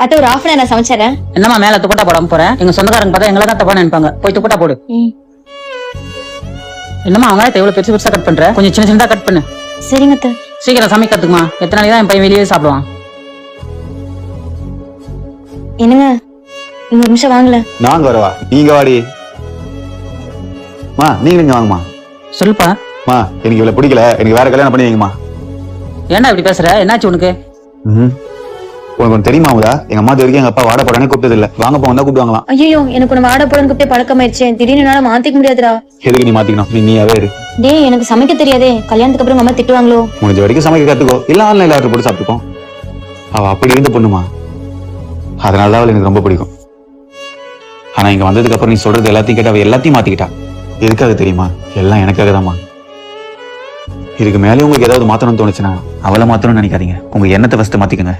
அத்தை ஒரு ஆஃப் நான் சமைச்சறேன். என்னம்மா மேல துப்பட்டா போடாம போறேன்? எங்க சொந்தக்காரங்க பார்த்தா எங்களை தான் தப்பா நினைப்பாங்க. போய் துப்பட்டா போடு. என்னம்மா வெங்காயத்தை எவ்வளவு பெருசு பெருசா கட் பண்ற? கொஞ்சம் சின்ன சின்னதா கட் பண்ணு. சரிங்க அத்தை. சீக்கிரம் சமைக்கிறதுக்குமா. எத்தனை நாளைக்கு தான் என் பையன் வெளியே சாப்பிடுவான்? என்னங்க ஒரு நிமிஷம் வாங்கல. நாங்க வரவா? நீங்க வாடி. மா நீங்க இங்க வாங்கம்மா. சொல்லுப்பா. மா எனக்கு இவ்வளவு பிடிக்கல, எனக்கு வேற கல்யாணம் பண்ணி வைங்கம்மா. ஏன்டா இப்படி பேசுற? என்னாச்சு உனக்கு? உனக்கு ஒன்று தெரியுமா முதா, எங்க அம்மா இது வரைக்கும் எங்க அப்பா வாட போடானே கூப்பிட்டது இல்ல. வாங்க போங்க தான் கூப்பிடுவாங்களாம். ஐயோ எனக்கு உன வாட போறன்னு கூப்பிட்டு பழக்கமாயிருச்சு. திடீர்னு என்னால மாத்திக்க முடியாதுடா. எதுக்கு நீ மாத்திக்கணும்? நீயாவே இரு. டேய் எனக்கு சமைக்க தெரியாதே. கல்யாணத்துக்கு அப்புறம் அம்மா திட்டுவாங்களோ? முடிஞ்ச வரைக்கும் சமைக்க கத்துக்கோ, இல்ல ஆன்லைன்ல ஆர்டர் போட்டு சாப்பிட்டுக்கோ. அவ அப்படி இருந்த பொண்ணுமா, அதனாலதான் அவள் எனக்கு ரொம்ப பிடிக்கும். ஆனா இங்க வந்ததுக்கு அப்புறம் நீ சொல்றது எல்லாத்தையும் கேட்டு அவ எல்லாத்தையும் மாத்திக்கிட்டா. எதுக்காக தெரியுமா? எல்லாம் எனக்காக தான்மா. இதுக்கு மேலே உங்களுக்கு ஏதாவது மாத்தணும்னு தோணுச்சுன்னா அவளை மாத்தணும்னு நினைக்காதீங்க. உங்க எண்ணத்தை ஃபர்ஸ்ட் மாத்திக்கங்க.